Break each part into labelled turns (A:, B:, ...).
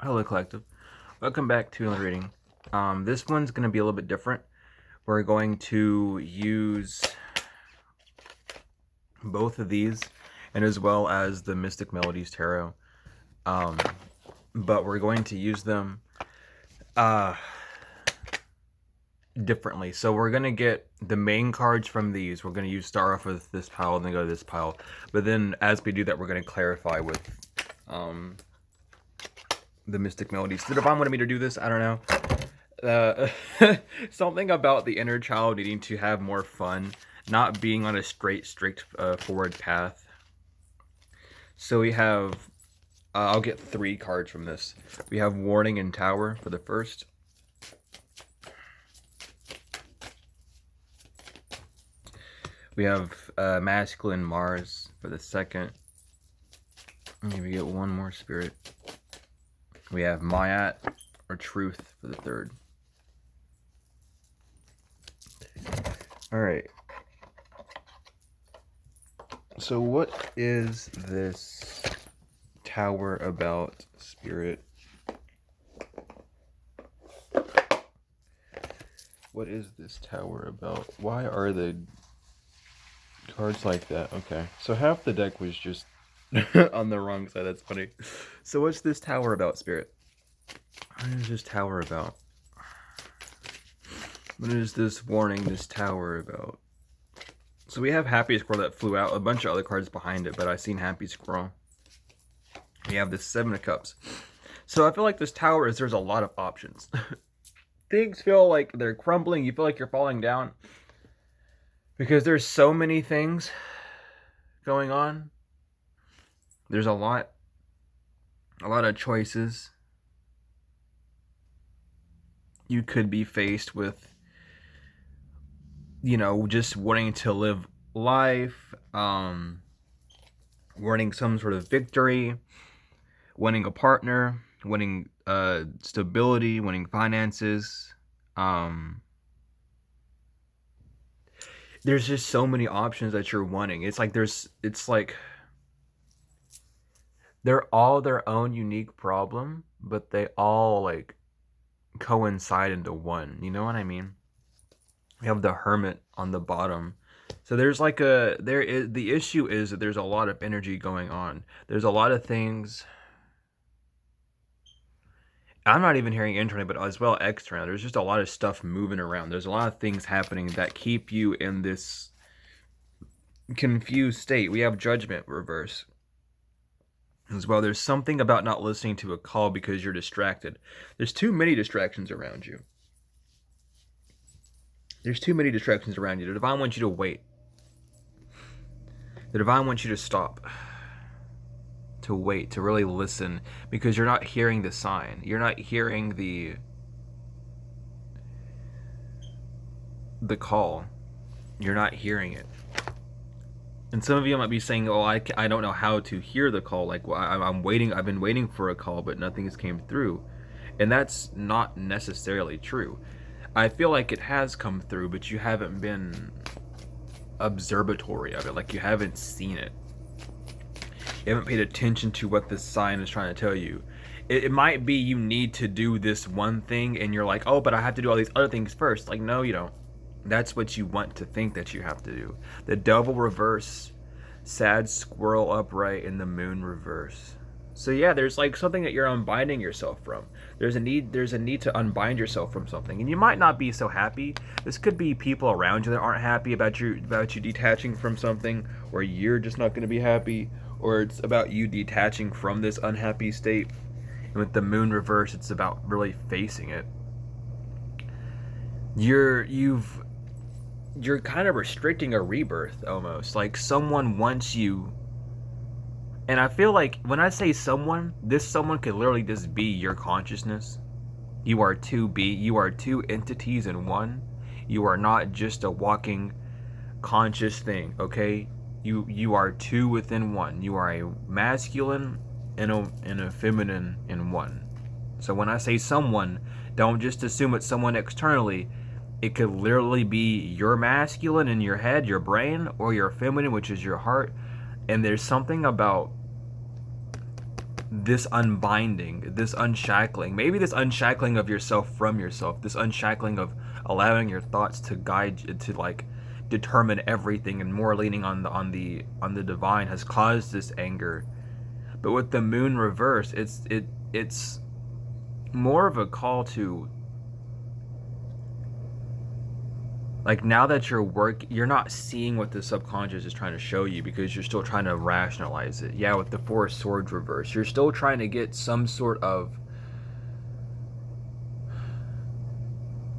A: Hello, Collective. Welcome back to another reading. This one's going to be a little bit different. We're going to use both of these, and as well as the Mystic Melodies Tarot. But we're going to use them differently. So we're going to get the main cards from these. We're going to start off with this pile and then go to this pile. But then as we do that, we're going to clarify with the Mystic Melodies. Did Devon wanted me to do this? I don't know. Something about the inner child needing to have more fun, not being on a strict forward path. So we have, I'll get 3 cards from this. We have Warning and Tower for the first. We have Masculine Mars for the second. Maybe get one more spirit. We have Mayat or Truth for the third. Alright. So what is this tower about, Spirit? What is this tower about? Why are the cards like that? Okay. So half the deck was just on the wrong side. That's funny. So what's this tower about, Spirit? What is this tower about? What is this warning, this tower about? So we have Happy Squirrel that flew out. A bunch of other cards behind it, but I seen Happy Squirrel. We have this 7 of Cups. So I feel like this tower is there's a lot of options. Things feel like they're crumbling. You feel like you're falling down. Because there's so many things going on. There's a lot of choices. You could be faced with, you know, just wanting to live life, wanting some sort of victory, wanting a partner, wanting stability, wanting finances. There's just so many options that you're wanting. It's like they're all their own unique problem, but they all like coincide into one. You know what I mean? We have the Hermit on the bottom. So there's like the issue is that there's a lot of energy going on. There's a lot of things. I'm not even hearing internally, but as well external. There's just a lot of stuff moving around. There's a lot of things happening that keep you in this confused state. We have Judgment reverse as well. There's something about not listening to a call because you're distracted. There's too many distractions around you. There's too many distractions around you. The Divine wants you to wait. The Divine wants you to stop. To wait, to really listen, because you're not hearing the sign. You're not hearing the call. You're not hearing it. And some of you might be saying, oh, I don't know how to hear the call. Like, well, I'm waiting. I've been waiting for a call, but nothing has came through. And that's not necessarily true. I feel like it has come through, but you haven't been observatory of it. Like, you haven't seen it. You haven't paid attention to what this sign is trying to tell you. It might be you need to do this one thing, and you're like, oh, but I have to do all these other things first. Like, no, you don't. That's what you want to think that you have to do. The Devil reverse, Sad Squirrel upright, and the Moon reverse. So yeah, there's like something that you're unbinding yourself from. There's a need to unbind yourself from something, and you might not be so happy. This could be people around you that aren't happy about you detaching from something, or you're just not going to be happy, or it's about you detaching from this unhappy state. And with the Moon reverse, it's about really facing it. You're kind of restricting a rebirth almost. Like someone wants you. And I feel like when I say someone, this someone could literally just be your consciousness. You are two entities in one. You are not just a walking conscious thing, okay? You are two within one. You are a masculine and a feminine in one. So when I say someone, don't just assume it's someone externally. It could literally be your masculine in your head, your brain, or your feminine, which is your heart. And there's something about this unbinding, this unshackling, maybe this unshackling of yourself from yourself, this unshackling of allowing your thoughts to guide you, to like determine everything, and more leaning on the divine, has caused this anger. But with the moon reverse, it's more of a call to, like, now that you're not seeing what the subconscious is trying to show you because you're still trying to rationalize it. Yeah, with the Four of Swords reverse, you're still trying to get some sort of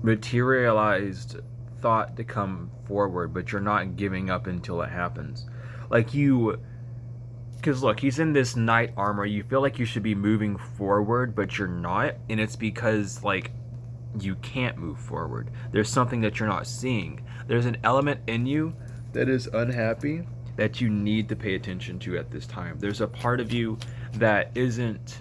A: materialized thought to come forward, but you're not giving up until it happens. Like, because look, he's in this knight armor. You feel like you should be moving forward, but you're not, and it's because, like, you can't move forward. There's something that you're not seeing. There's an element in you that is unhappy that you need to pay attention to at this time. There's a part of you that isn't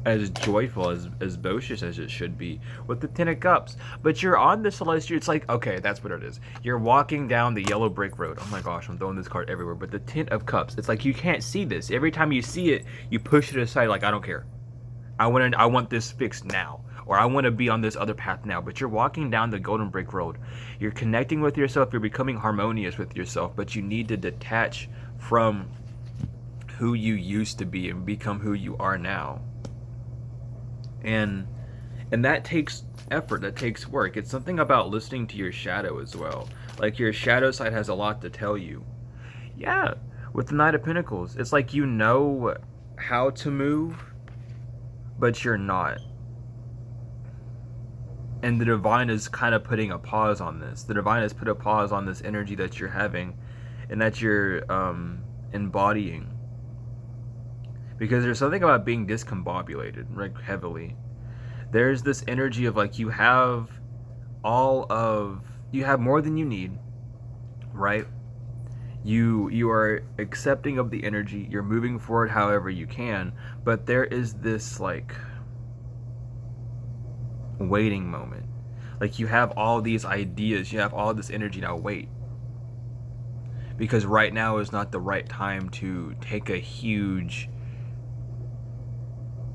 A: as joyful, as boisterous as it should be with the Ten of Cups. But you're on the celestial. It's like, okay, that's what it is. You're walking down the yellow brick road. Oh my gosh, I'm throwing this card everywhere. But the Ten of Cups, it's like you can't see this. Every time you see it, you push it aside like, I don't care. I want this fixed now, or I want to be on this other path now. But you're walking down the golden brick road. You're connecting with yourself. You're becoming harmonious with yourself. But you need to detach from who you used to be and become who you are now. And that takes effort. That takes work. It's something about listening to your shadow as well. Like, your shadow side has a lot to tell you. Yeah, with the Knight of Pentacles, it's like you know how to move, but you're not. And the divine is kind of putting a pause on this. The divine has put a pause on this energy that you're having and that you're embodying. Because there's something about being discombobulated, like, heavily. There's this energy of, like, you have more than you need, right? You are accepting of the energy, you're moving forward however you can, but there is this, like, waiting moment. Like, you have all these ideas, you have all this energy, now wait. Because right now is not the right time to take a huge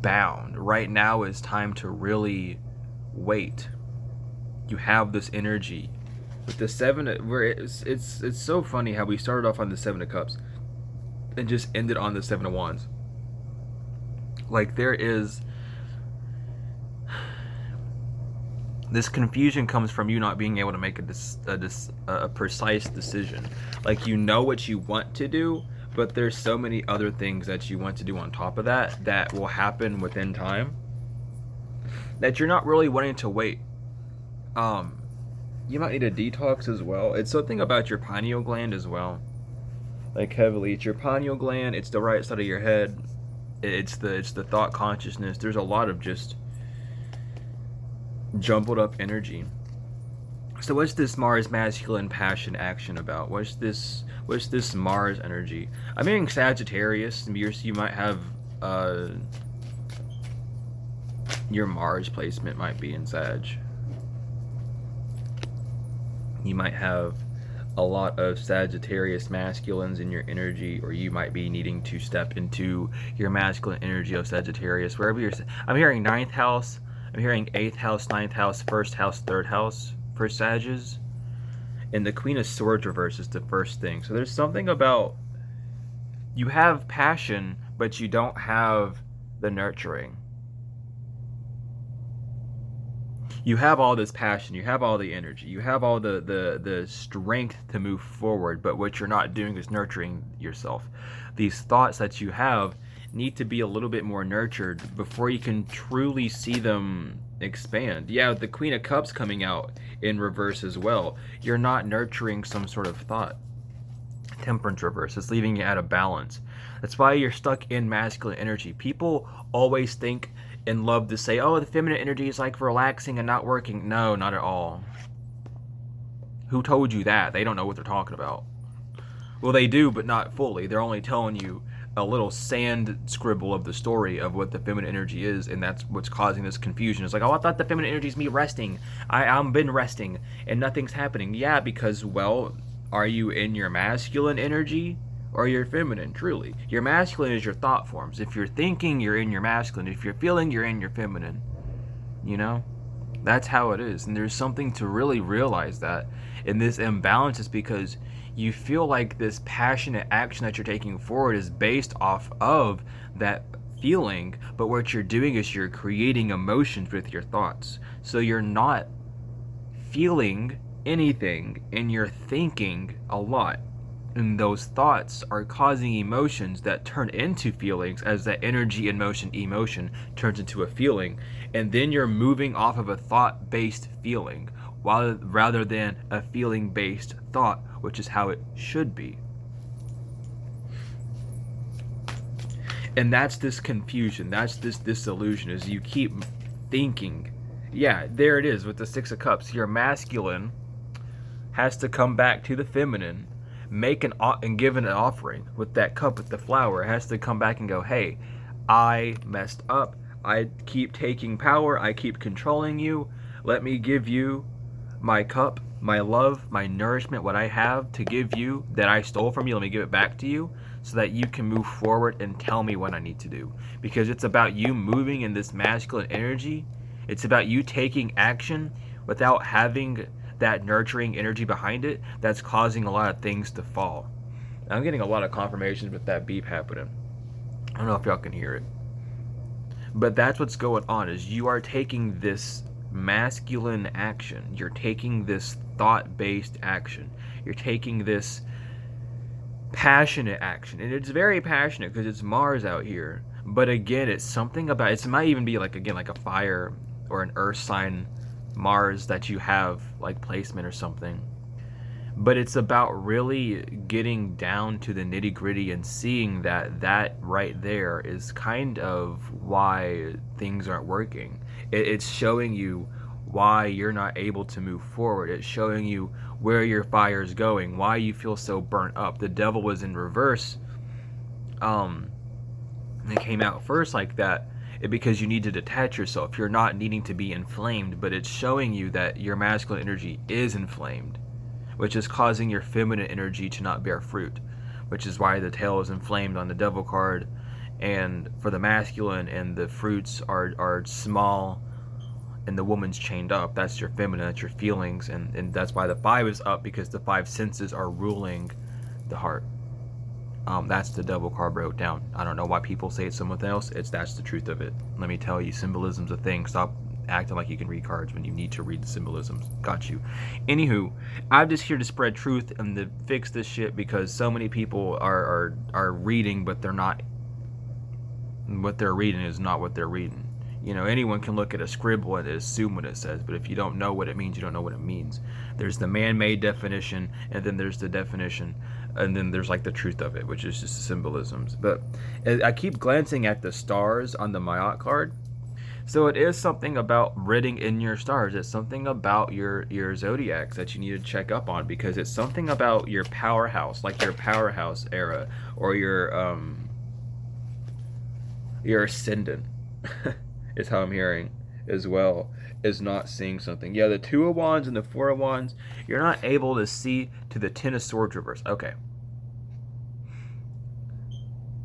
A: bound. Right now is time to really wait. You have this energy. With the Seven, where it's so funny how we started off on the Seven of Cups and just ended on the Seven of Wands. Like, there is this confusion comes from you not being able to make a precise decision. Like, you know what you want to do, but there's so many other things that you want to do on top of that will happen within time that you're not really wanting to wait. You might need a detox as well. It's something about your pineal gland as well. Like, heavily, it's your pineal gland. It's the right side of your head. It's the thought consciousness. There's a lot of just jumbled up energy. So what's this Mars masculine passion action about? What's this Mars energy? I'm hearing Sagittarius. You might have your Mars placement might be in Sag. You might have a lot of Sagittarius masculines in your energy, or you might be needing to step into your masculine energy of Sagittarius. Wherever you're, I'm hearing 9th house, I'm hearing 8th house, 9th house, 1st house, 3rd house for Sages. And the Queen of Swords reverse is the first thing. So there's something about, you have passion, but you don't have the nurturing. You have all this passion, you have all the energy, you have all the strength to move forward, but what you're not doing is nurturing yourself. These thoughts that you have need to be a little bit more nurtured before you can truly see them expand. Yeah, the Queen of Cups coming out in reverse as well. You're not nurturing some sort of thought. Temperance reverse, it's leaving you out of balance. That's why you're stuck in masculine energy. People always think and love to say, oh, the feminine energy is like relaxing and not working. No, not at all. Who told you that? They don't know what they're talking about. Well, they do, but not fully. They're only telling you a little sand scribble of the story of what the feminine energy is, and that's what's causing this confusion. It's like, oh, I thought the feminine energy is me resting. I've been resting, and nothing's happening. Yeah, because, well, are you in your masculine energy, or you're feminine, truly. Your masculine is your thought forms. If you're thinking, you're in your masculine. If you're feeling, you're in your feminine. You know? That's how it is. And there's something to really realize that. And this imbalance is because you feel like this passionate action that you're taking forward is based off of that feeling, but what you're doing is you're creating emotions with your thoughts. So you're not feeling anything and you're thinking a lot. And those thoughts are causing emotions that turn into feelings as that energy in motion emotion turns into a feeling. And then you're moving off of a thought-based feeling rather than a feeling-based thought, which is how it should be. And that's this confusion. That's this disillusion is you keep thinking. Yeah, there it is with the Six of Cups. Your masculine has to come back to the feminine, and give an offering with that cup with the flower. It has to come back and go, hey, I messed up. I keep taking power. I keep controlling you. Let me give you my cup, my love, my nourishment, what I have to give you that I stole from you. Let me give it back to you so that you can move forward and tell me what I need to do. Because it's about you moving in this masculine energy. It's about you taking action without having that nurturing energy behind it that's causing a lot of things to fall. I'm getting a lot of confirmations with that beep happening. I don't know if y'all can hear it. But that's what's going on is you are taking this masculine action. You're taking this thought-based action. You're taking this passionate action. And it's very passionate because it's Mars out here. But again, it's something about it might even be like a fire or an earth sign Mars that you have like placement or something. But it's about really getting down to the nitty-gritty and seeing that right there is kind of why things aren't working. It's showing you why you're not able to move forward. It's showing you where your fire is going, why you feel so burnt up. The devil was in reverse. It came out first like that because you need to detach yourself. You're not needing to be inflamed, but it's showing you that your masculine energy is inflamed, which is causing your feminine energy to not bear fruit, which is why the tail is inflamed on the devil card, and for the masculine, and the fruits are small, and the woman's chained up. That's your feminine, that's your feelings, and that's why the 5 is up, because the 5 senses are ruling the heart. That's the devil card wrote down. I don't know why people say it's something else. That's the truth of it. Let me tell you, symbolism's a thing. Stop acting like you can read cards when you need to read the symbolisms. Got you. Anywho, I'm just here to spread truth and to fix this shit because so many people are reading, but they're not. What they're reading is not what they're reading. You know, anyone can look at a scribble and assume what it says, but if you don't know what it means, you don't know what it means. There's the man-made definition, and then there's the definition, and then there's like the truth of it, which is just symbolisms. But I keep glancing at the stars on the Mayat card. So it is something about ridding in your stars. It's something about your zodiacs that you need to check up on, because it's something about your powerhouse, like your powerhouse era, or your ascendant. Is how I'm hearing as well, is not seeing something. Yeah, the 2 of Wands and the 4 of Wands, you're not able to see to the 10 of Swords reverse. Okay.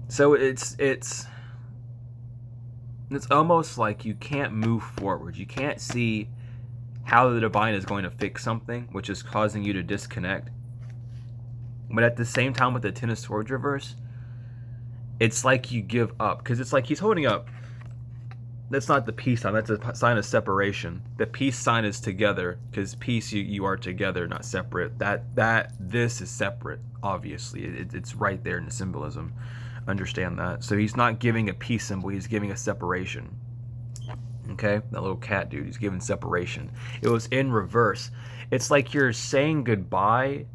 A: So it's almost like you can't move forward. You can't see how the divine is going to fix something, which is causing you to disconnect. But at the same time with the 10 of Swords reverse, it's like you give up, because it's like he's holding up. That's not the peace sign. That's a sign of separation. The peace sign is together, because peace, you are together, not separate. This is separate. Obviously, it's right there in the symbolism. Understand that. So he's not giving a peace symbol. He's giving a separation. Okay, that little cat dude. He's giving separation. It was in reverse. It's like you're saying goodbye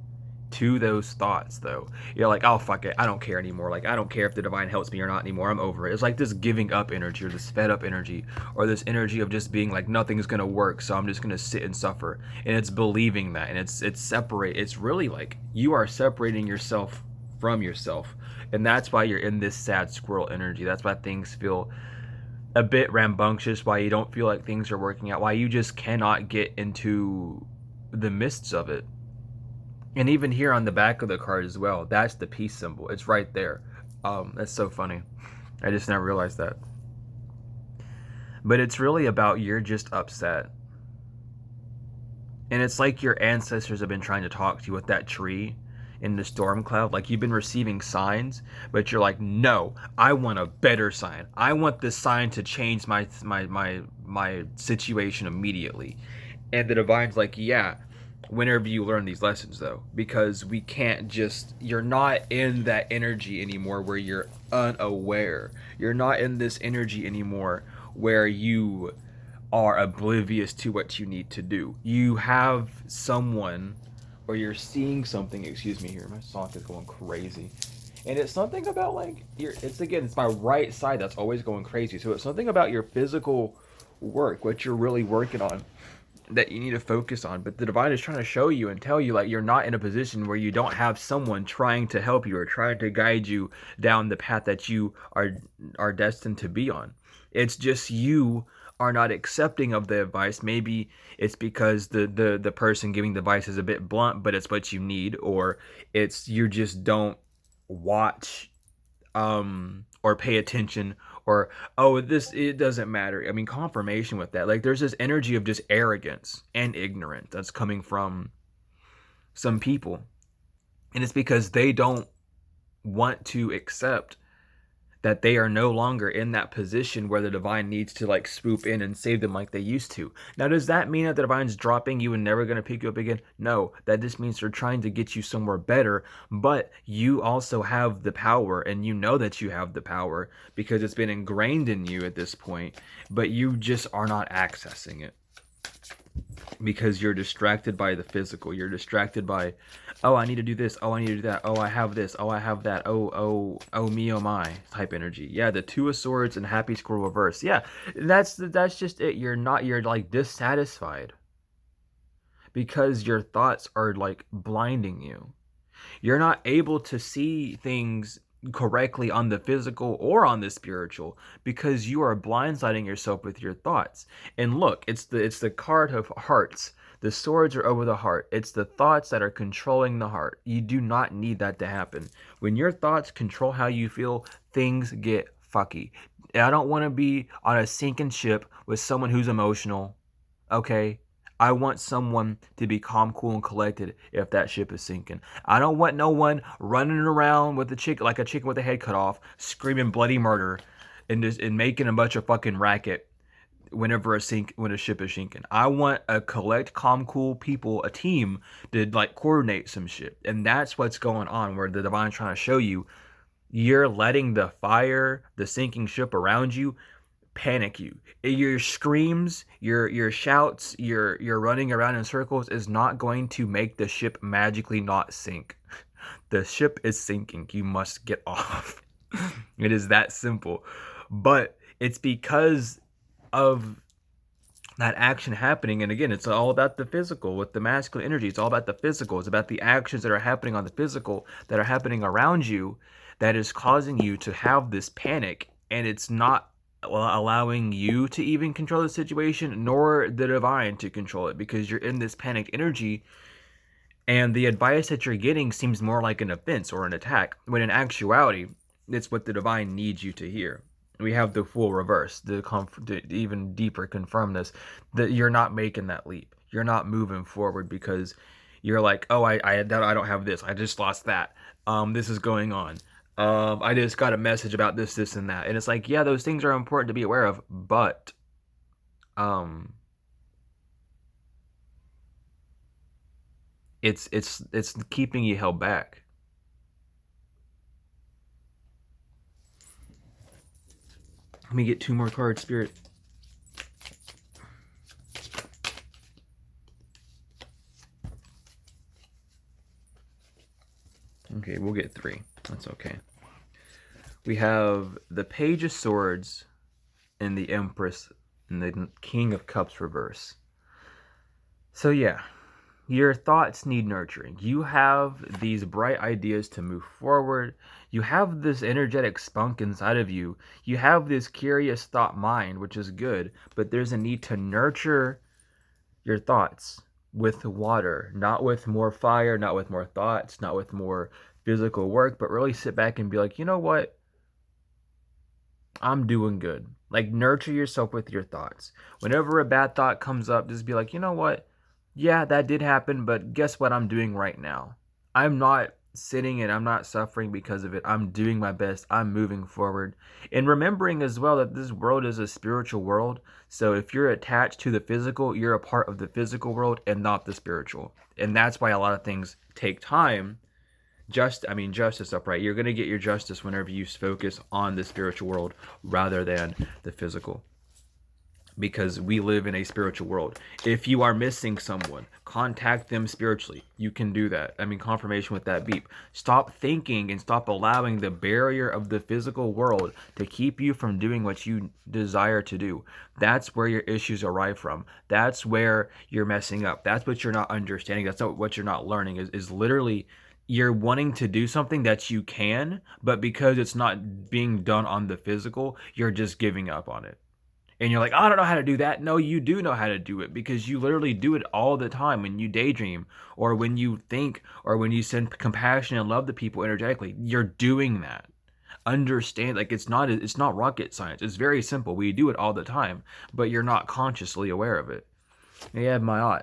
A: to those thoughts, though. You're like, oh, fuck it, I don't care anymore. Like, I don't care if the divine helps me or not anymore. I'm over it. It's like this giving up energy, or this fed up energy, or this energy of just being like, nothing's gonna work, so I'm just gonna sit and suffer. And it's believing that, and it's separate. It's really like you are separating yourself from yourself, and that's why you're in this sad squirrel energy. That's why things feel a bit rambunctious, why you don't feel like things are working out, why you just cannot get into the mists of it. And even here on the back of the card as well, that's the peace symbol. It's right there. That's so funny. I just never realized that. But it's really about you're just upset. And it's like your ancestors have been trying to talk to you with that tree in the storm cloud. Like you've been receiving signs, but you're like, no, I want a better sign. I want this sign to change my situation immediately. And the divine's like, yeah, whenever you learn these lessons though, because we can't just, you're not in that energy anymore where you're unaware. You're not in this energy anymore where you are oblivious to what you need to do. You have someone, or you're seeing something. Excuse me here, my sock is going crazy. And it's something about like it's my right side that's always going crazy. So it's something about your physical work, what you're really working on, that you need to focus on. But the divine is trying to show you and tell you like you're not in a position where you don't have someone trying to help you or trying to guide you down the path that you are destined to be on. It's just you are not accepting of the advice. Maybe it's because the person giving the advice is a bit blunt, but it's what you need, or it's you just don't watch or pay attention, or oh, this, it doesn't matter. I mean, confirmation with that. Like there's this energy of just arrogance and ignorance that's coming from some people. And it's because they don't want to accept that they are no longer in that position where the divine needs to like swoop in and save them like they used to. Now, does that mean that the divine's dropping you and never going to pick you up again? No, that just means they're trying to get you somewhere better, but you also have the power, and you know that you have the power because it's been ingrained in you at this point, but you just are not accessing it because you're distracted by the physical. You're distracted by, oh, I need to do this. Oh, I need to do that. Oh, I have this. Oh, I have that. Oh, me, oh my type energy. Yeah, the Two of Swords and Happy Squirrel reverse. Yeah, that's just it. You're like dissatisfied because your thoughts are like blinding you. You're not able to see things correctly on the physical or on the spiritual because you are blindsiding yourself with your thoughts. And look, it's the card of hearts. The swords are over the heart. It's the thoughts that are controlling the heart. You do not need that to happen. When your thoughts control how you feel, things get fucky. I don't want to be on a sinking ship with someone who's emotional. Okay? I want someone to be calm, cool, and collected if that ship is sinking. I don't want no one running around with a chicken like a chicken with a head cut off, screaming bloody murder, and making a bunch of fucking racket when a ship is sinking. I want a collect, calm, cool people, a team to like coordinate some shit, and that's what's going on. Where the divine's trying to show you, you're letting the fire, the sinking ship around you, panic you. Your screams, your shouts, your running around in circles is not going to make the ship magically not sink. The ship is sinking. You must get off. It is that simple. But it's because of that action happening, and again, it's all about the physical with the masculine energy. It's all about the physical. It's about the actions that are happening on the physical, that are happening around you, that is causing you to have this panic, and it's not allowing you to even control the situation, nor the divine to control it, because you're in this panicked energy, and the advice that you're getting seems more like an offense or an attack, when in actuality, it's what the divine needs you to hear. We have the full reverse to even deeper confirm this, that you're not making that leap. You're not moving forward because you're like, oh, I don't have this. I just lost that. This is going on. I just got a message about this, and that. And it's like, yeah, those things are important to be aware of, but it's keeping you held back. Let me get two more cards, Spirit. Okay, we'll get three. That's okay. We have the Page of Swords and the Empress and the King of Cups reverse. So yeah, your thoughts need nurturing. You have these bright ideas to move forward. You have this energetic spunk inside of you. You have this curious thought mind, which is good, but there's a need to nurture your thoughts. with water, not with more fire, not with more thoughts, not with more physical work, but really sit back and be like, you know what? I'm doing good. Like, nurture yourself with your thoughts. Whenever a bad thought comes up, just be like, you know what? Yeah, that did happen, but guess what I'm doing right now? I'm not sitting and I'm not suffering because of it. I'm doing my best. I'm moving forward. And remembering as well that this world is a spiritual world. So if you're attached to the physical, you're a part of the physical world and not the spiritual. And that's why a lot of things take time. Justice upright. You're going to get your justice whenever you focus on the spiritual world rather than the physical, because we live in a spiritual world. If you are missing someone, contact them spiritually. You can do that. Confirmation with that beep. Stop thinking and stop allowing the barrier of the physical world to keep you from doing what you desire to do. That's where your issues arrive from. That's where you're messing up. That's what you're not understanding. That's not what you're not learning, is literally you're wanting to do something that you can, but because it's not being done on the physical, you're just giving up on it. And you're like, I don't know how to do that. No, you do know how to do it, because you literally do it all the time when you daydream or when you think or when you send compassion and love to people energetically. You're doing that. Understand, like, it's not rocket science. It's very simple. We do it all the time, but you're not consciously aware of it. And you have Ma'at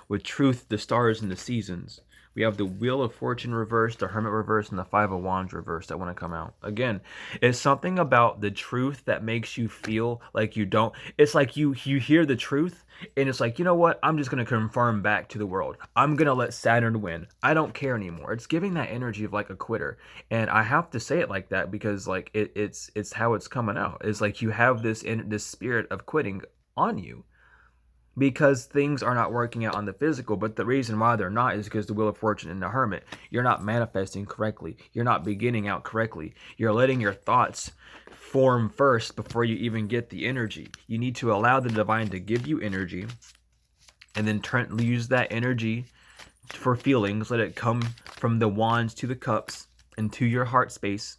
A: with truth, the stars, and the seasons. We have the Wheel of Fortune reversed, the Hermit reversed, and the Five of Wands reversed that want to come out. Again, it's something about the truth that makes you feel like you don't. It's like you hear the truth, and it's like, you know what? I'm just going to confirm back to the world. I'm going to let Saturn win. I don't care anymore. It's giving that energy of like a quitter. And I have to say it like that because like it's how it's coming out. It's like you have this spirit of quitting on you, because things are not working out on the physical. But the reason why they're not is because the Wheel of Fortune and the Hermit, you're not manifesting correctly. You're not beginning out correctly. You're letting your thoughts form first before you even get the energy. You need to allow the divine to give you energy and then use that energy for feelings. Let it come from the wands to the cups and to your heart space.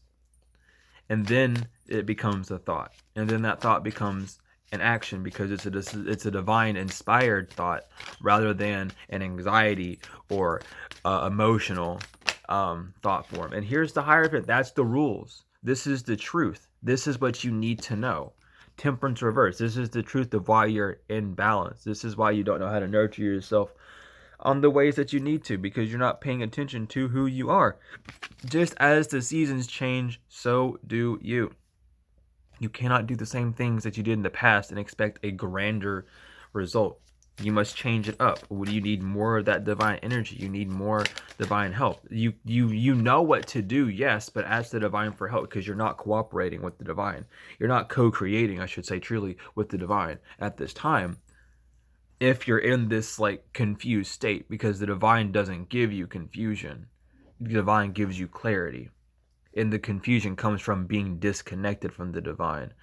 A: And then it becomes a thought. And then that thought becomes an action, because it's a divine inspired thought rather than an anxiety or emotional thought form. And here's the Hierophant. That's the rules. This is the truth. This is what you need to know. Temperance reverse. This is the truth of why you're in balance. This is why you don't know how to nurture yourself on the ways that you need to, because you're not paying attention to who you are. Just as the seasons change, so do you. You cannot do the same things that you did in the past and expect a grander result. You must change it up. You need more of that divine energy. You need more divine help. You know what to do, yes, but ask the divine for help, because you're not cooperating with the divine. You're not co-creating, I should say, truly with the divine at this time. If you're in this like confused state, because the divine doesn't give you confusion. The divine gives you clarity. And the confusion comes from being disconnected from the divine.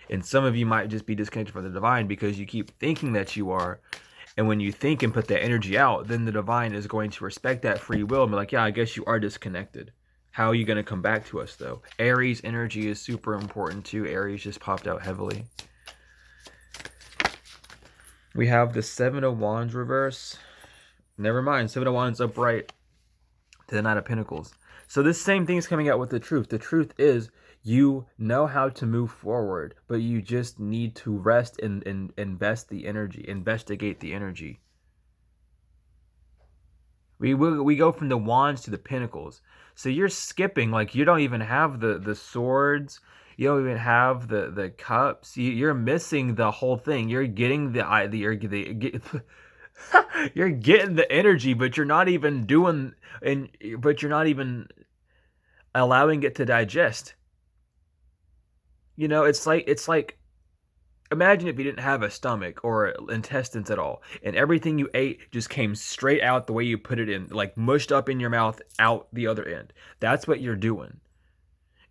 A: And some of you might just be disconnected from the divine because you keep thinking that you are. And when you think and put that energy out, then the divine is going to respect that free will and be like, yeah, I guess you are disconnected. How are you going to come back to us, though? Aries energy is super important, too. Aries just popped out heavily. We have the Seven of Wands reverse. Never mind. Seven of Wands upright to the Knight of Pentacles. So this same thing is coming out with the truth. The truth is you know how to move forward, but you just need to rest and invest the energy, investigate the energy. We go from the wands to the pentacles. So you're skipping, like you don't even have the swords. You don't even have the cups. You're missing the whole thing. You're getting you're getting the energy, but you're not even doing, but you're not even allowing it to digest. You know, it's like imagine if you didn't have a stomach or intestines at all, and everything you ate just came straight out the way you put it in, like mushed up in your mouth out the other end. That's what you're doing.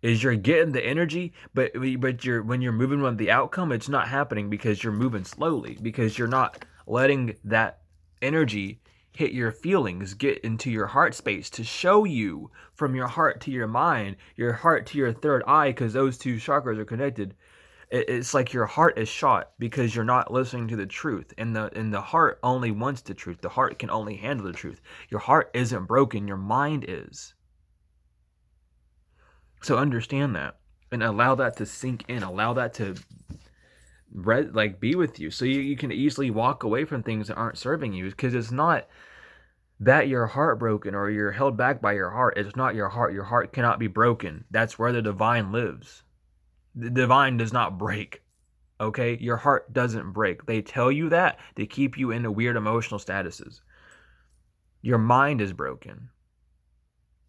A: Is you're getting the energy, but when you're moving on the outcome, it's not happening because you're moving slowly, because you're not letting that energy hit your feelings, get into your heart space to show you from your heart to your mind, your heart to your third eye, because those two chakras are connected. It's like your heart is shot because you're not listening to the truth, and the heart only wants the truth. The heart can only handle the truth. Your heart isn't broken, your mind is. So understand that and allow that to sink in. Allow that to be with you, so you can easily walk away from things that aren't serving you, because it's not that you're heartbroken or you're held back by your heart. It's not your heart. Your heart cannot be broken. That's where the divine lives. The divine does not break. Okay? Your heart doesn't break. They tell you that to keep you in weird emotional statuses. Your mind is broken.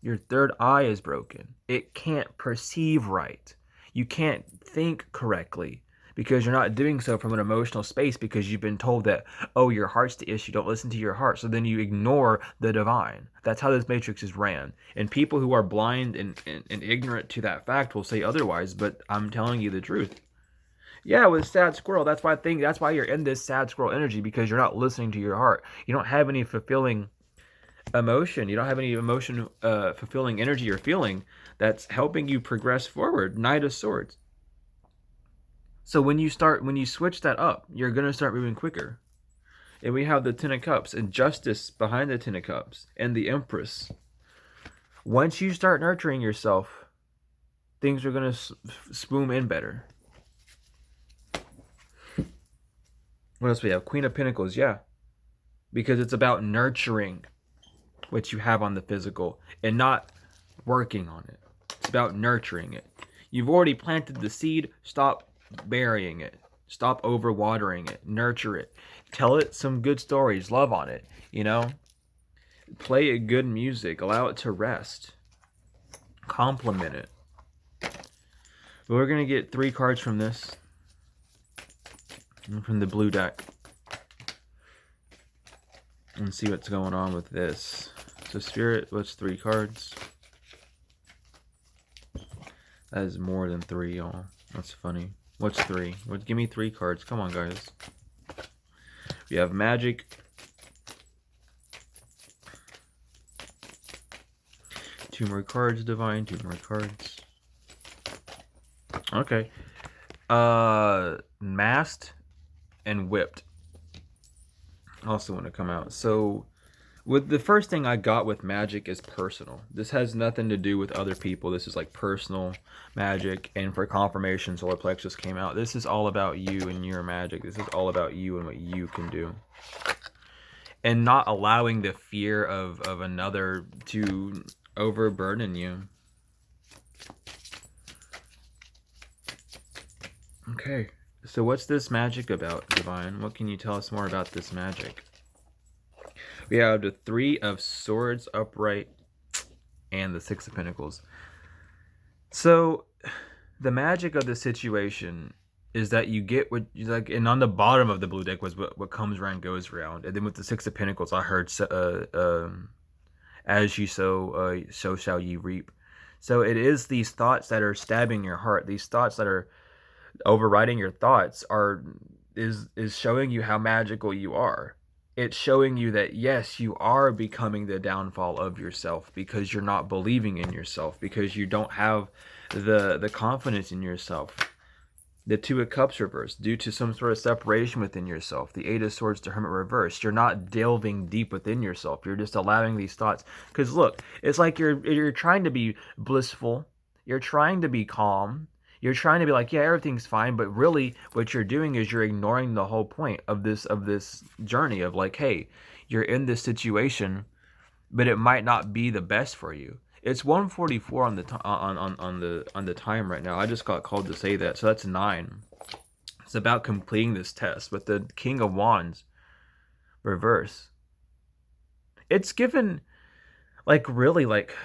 A: Your third eye is broken. It can't perceive right. You can't think correctly because you're not doing so from an emotional space, because you've been told that, oh, your heart's the issue. Don't listen to your heart. So then you ignore the divine. That's how this matrix is ran. And people who are blind and ignorant to that fact will say otherwise, but I'm telling you the truth. Yeah, with sad squirrel, that's why you're in this sad squirrel energy, because you're not listening to your heart. You don't have any fulfilling emotion. You don't have any emotion fulfilling energy or feeling that's helping you progress forward. Knight of Swords. So when you switch that up, you're going to start moving quicker. And we have the Ten of Cups and Justice behind the Ten of Cups and the Empress. Once you start nurturing yourself, things are going to swoon in better. What else we have? Queen of Pentacles, yeah. Because it's about nurturing what you have on the physical and not working on it. It's about nurturing it. You've already planted the seed. Stop burying it. Stop overwatering it. Nurture it. Tell it some good stories. Love on it. You know? Play it good music. Allow it to rest. Compliment it. But we're going to get 3 cards from this. And from the blue deck. And see what's going on with this. So Spirit, what's 3 cards? That is more than 3, y'all. That's funny. What's 3? Give me 3 cards. Come on, guys. We have Magic. 2 more cards, Divine. 2 more cards. Okay. Masked and Whipped also want to come out. So with the first thing I got with magic is personal. This has nothing to do with other people. This is like personal magic. And for confirmation, solar plexus came out. This is all about you and your magic. This is all about you and what you can do. And not allowing the fear of another to overburden you. Okay. So what's this magic about, Divine? What can you tell us more about this magic? We have the 3 of Swords upright and the 6 of Pentacles. So the magic of the situation is that you get what, like, and on the bottom of the blue deck was what comes around goes around. And then with the 6 of Pentacles, I heard as you sow, so shall you reap. So it is these thoughts that are stabbing your heart. These thoughts that are overriding your thoughts is showing you how magical you are. It's showing you that yes, you are becoming the downfall of yourself because you're not believing in yourself, because you don't have the confidence in yourself. The 2 of Cups reversed due to some sort of separation within yourself. The 8 of Swords to Hermit reversed. You're not delving deep within yourself. You're just allowing these thoughts. Because look, it's like you're trying to be blissful. You're trying to be calm. You're trying to be like, yeah, everything's fine, but really what you're doing is you're ignoring the whole point of this journey of like, hey, you're in this situation, but it might not be the best for you. It's 1:44 on the time right now. I just got called to say that, so that's 9. It's about completing this test with the King of Wands reverse. It's given like really like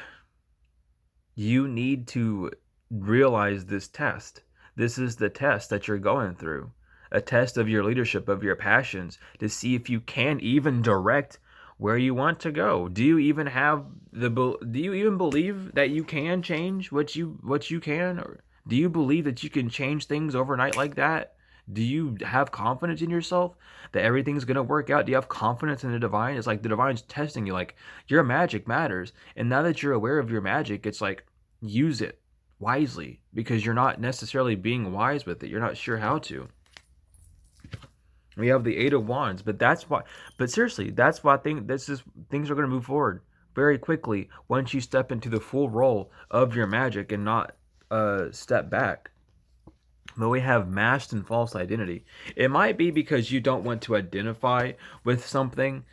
A: you need to realize this test. This is the test that you're going through. A test of your leadership, of your passions, to see if you can even direct where you want to go. Do you even have do you even believe that you can change what you can? Or do you believe that you can change things overnight like that? Do you have confidence in yourself that everything's going to work out? Do you have confidence in the divine? It's like the divine's testing you, like your magic matters. And now that you're aware of your magic, it's like use it. wisely, because you're not necessarily being wise with it. You're not sure how to. We have the Eight of Wands, but that's why. But seriously, that's why things are going to move forward very quickly once you step into the full role of your magic and not step back. But we have masked and false identity. It might be because you don't want to identify with something,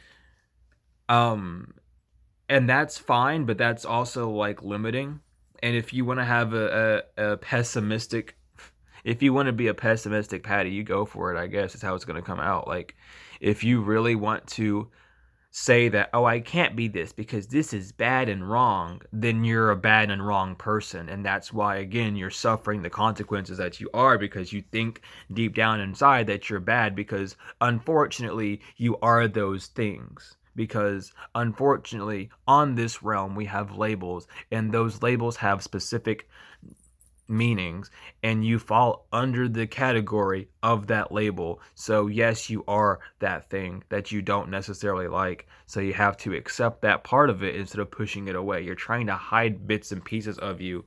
A: um, and that's fine. But that's also like limiting. And if you want to have a pessimistic, if you want to be a pessimistic Patty, you go for it. I guess is how it's going to come out. Like, if you really want to say that, oh, I can't be this because this is bad and wrong, then you're a bad and wrong person. And that's why, again, you're suffering the consequences that you are, because you think deep down inside that you're bad, because unfortunately you are those things. Because unfortunately, on this realm, we have labels, and those labels have specific meanings, and you fall under the category of that label. So yes, you are that thing that you don't necessarily like, so you have to accept that part of it instead of pushing it away. You're trying to hide bits and pieces of you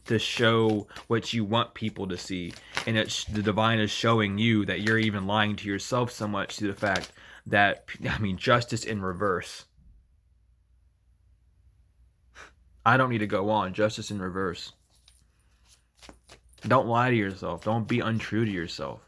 A: to show what you want people to see, and the divine is showing you that you're even lying to yourself so much, to the fact that, I mean, justice in reverse. I don't need to go on. Justice in reverse. Don't lie to yourself. Don't be untrue to yourself.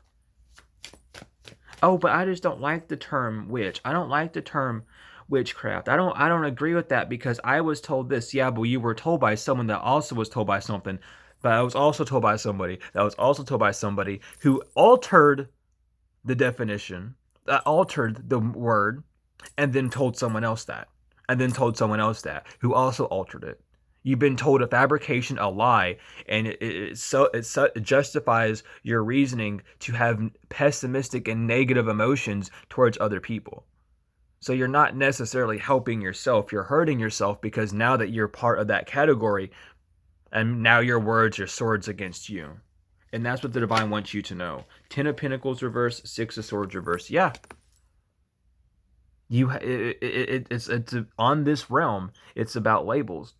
A: Oh, but I just don't like the term witch. I don't like the term witchcraft. I don't agree with that because I was told this. Yeah, but you were told by someone that also was told by something. But I was also told by somebody that was also told by somebody who altered the definition, altered the word, and then told someone else that. And then told someone else that, who also altered it. You've been told a fabrication, a lie, and it justifies your reasoning to have pessimistic and negative emotions towards other people. So you're not necessarily helping yourself. You're hurting yourself, because now that you're part of that category, and now your words are swords against you. And that's what the divine wants you to know. 10 of Pentacles reverse, 6 of Swords reverse. Yeah. It's on this realm, it's about labels.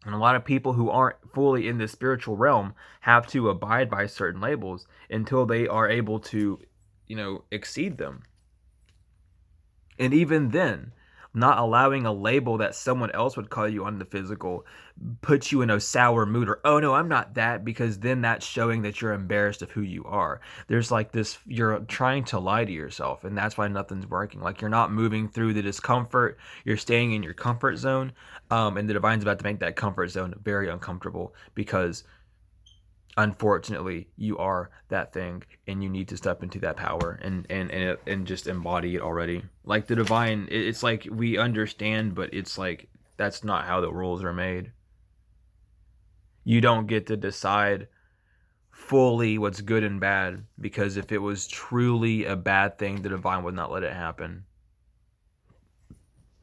A: And a lot of people who aren't fully in the spiritual realm have to abide by certain labels until they are able to, exceed them. And even then, not allowing a label that someone else would call you on the physical puts you in a sour mood, or, oh no, I'm not that, because then that's showing that you're embarrassed of who you are. There's like this, you're trying to lie to yourself, and that's why nothing's working. Like, you're not moving through the discomfort, you're staying in your comfort zone, and the divine's about to make that comfort zone very uncomfortable, because unfortunately you are that thing, and you need to step into that power and just embody it already. Like, the divine, it's like we understand, but it's like that's not how the rules are made. You don't get to decide fully what's good and bad, because if it was truly a bad thing, the divine would not let it happen.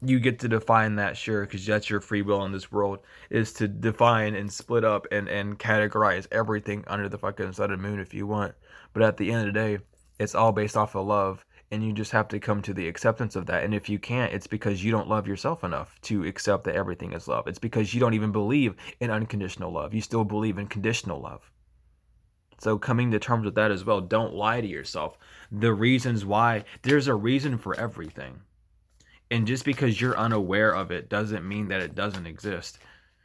A: You get to define that, sure, because that's your free will in this world, is to define and split up and categorize everything under the fucking sun and moon if you want. But at the end of the day, it's all based off of love, and you just have to come to the acceptance of that. And if you can't, it's because you don't love yourself enough to accept that everything is love. It's because you don't even believe in unconditional love. You still believe in conditional love. So coming to terms with that as well, don't lie to yourself. The reasons why, there's a reason for everything. And just because you're unaware of it doesn't mean that it doesn't exist.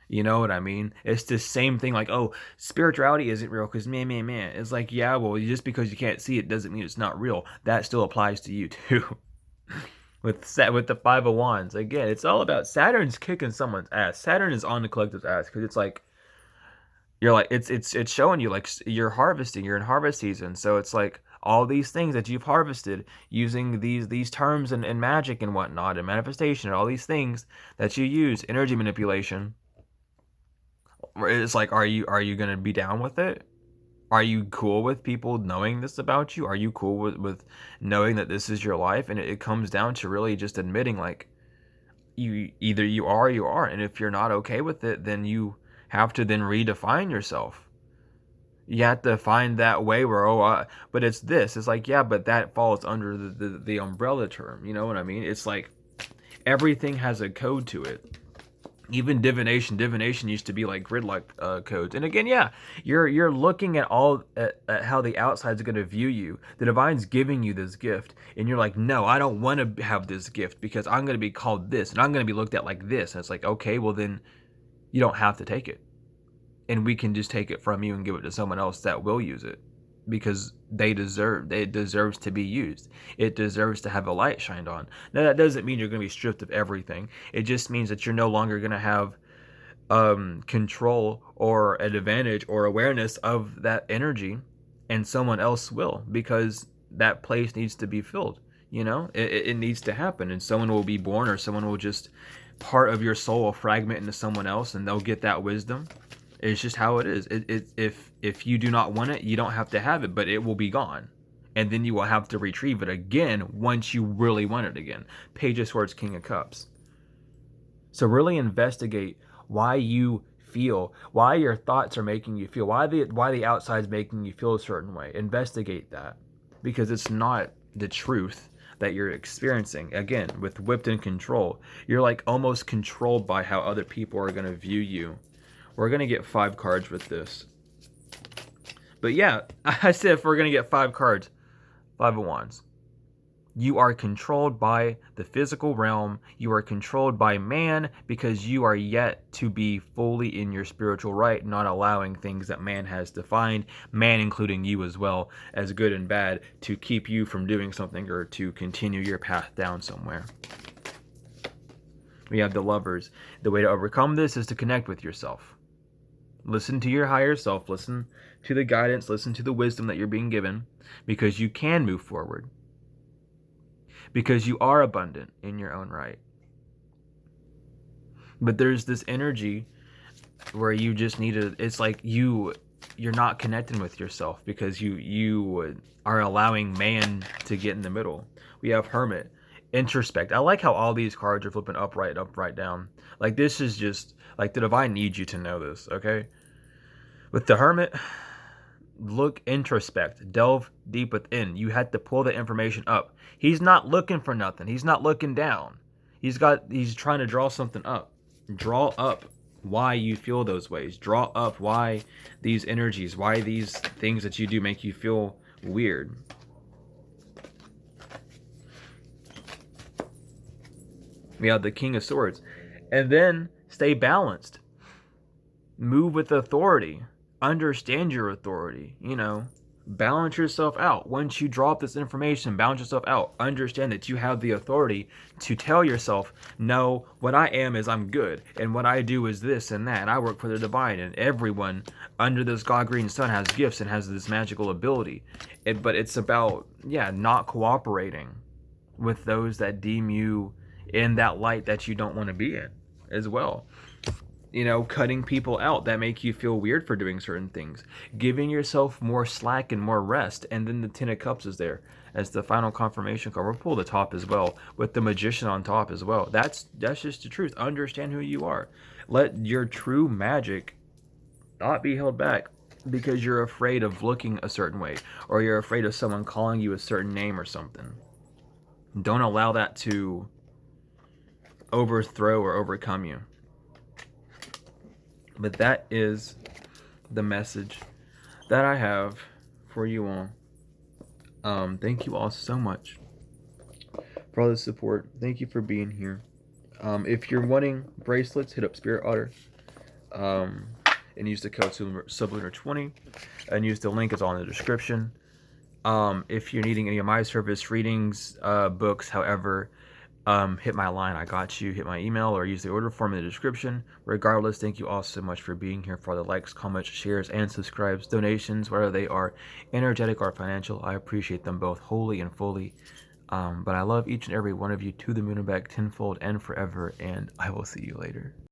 A: You know what I mean? It's the same thing, like, oh, spirituality isn't real because man. It's like, yeah, well, just because you can't see it doesn't mean it's not real. That still applies to you too. with the 5 of Wands, again, it's all about Saturn's kicking someone's ass. Saturn is on the collective's ass, because it's like, you're like, it's showing you like you're harvesting. You're in harvest season, so it's like all these things that you've harvested using these terms and magic and whatnot and manifestation and all these things that you use, energy manipulation. It's like, are you gonna be down with it? Are you cool with people knowing this about you? Are you cool with knowing that this is your life? And it comes down to really just admitting, like, either you are or you aren't. And if you're not okay with it, then you have to then redefine yourself. You have to find that way where, but it's this. It's like, yeah, but that falls under the umbrella term. You know what I mean? It's like everything has a code to it. Even divination used to be like gridlock codes. And again, yeah, you're looking at all at how the outside's going to view you. The divine's giving you this gift, and you're like, no, I don't want to have this gift because I'm going to be called this, and I'm going to be looked at like this. And it's like, okay, well then you don't have to take it, and we can just take it from you and give it to someone else that will use it, because it deserves to be used. It deserves to have a light shined on. Now that doesn't mean you're going to be stripped of everything. It just means that you're no longer going to have control or an advantage or awareness of that energy, and someone else will, because that place needs to be filled. It needs to happen, and someone will be born, or someone will just, part of your soul will fragment into someone else, and they'll get that wisdom. It's just how it is. If you do not want it, you don't have to have it, but it will be gone, and then you will have to retrieve it again once you really want it again. Page of Swords, King of Cups. So really investigate why you feel, why your thoughts are making you feel, why the outside's making you feel a certain way. Investigate that, because it's not the truth that you're experiencing. Again, with whipped and control, you're like almost controlled by how other people are going to view you. We're going to get 5 cards with this. But yeah, I said if we're going to get 5 cards, 5 of Wands. You are controlled by the physical realm. You are controlled by man because you are yet to be fully in your spiritual right, not allowing things that man has defined, man including you as well, as good and bad, to keep you from doing something or to continue your path down somewhere. We have the Lovers. The way to overcome this is to connect with yourself. Listen to your higher self. Listen to the guidance. Listen to the wisdom that you're being given, because you can move forward. Because you are abundant in your own right. But there's this energy where you just need to, it's like you're not connecting with yourself because you are allowing man to get in the middle. We have Hermit. Introspect. I like how all these cards are flipping upright, down. Like, this is just, like, the divine needs you to know this, okay? With the Hermit, look, introspect, delve deep within. You had to pull the information up. He's not looking for nothing. He's not looking down. He's trying to draw something up. Draw up why you feel those ways. Draw up why these energies, why these things that you do make you feel weird. We have the King of Swords. And then stay balanced. Move with authority. Understand your authority. Balance yourself out. Once you drop this information, balance yourself out. Understand that you have the authority to tell yourself, no, what I am is I'm good, and what I do is this and that, and I work for the divine, and everyone under this God green sun has gifts and has this magical ability. But it's about, not cooperating with those that deem you in that light that you don't want to be in as well. Cutting people out that make you feel weird for doing certain things. Giving yourself more slack and more rest. And then the 10 of Cups is there as the final confirmation card. We'll pull the top as well, with the Magician on top as well. That's just the truth. Understand who you are. Let your true magic not be held back because you're afraid of looking a certain way, or you're afraid of someone calling you a certain name or something. Don't allow that to overthrow or overcome you. But that is the message that I have for you all. Thank you all so much for all the support. Thank you for being here. If you're wanting bracelets, hit up Spirit Otter and use the code Sublunar20 and use the link. It's all in the description. If you're needing any of my service readings, books, however, hit my line, I got you, hit my email, or use the order form in the description. Regardless, thank you all so much for being here, for the likes, comments, shares, and subscribes, donations, whether they are energetic or financial. I appreciate them both wholly and fully. But I love each and every one of you to the moon and back, tenfold and forever, and I will see you later.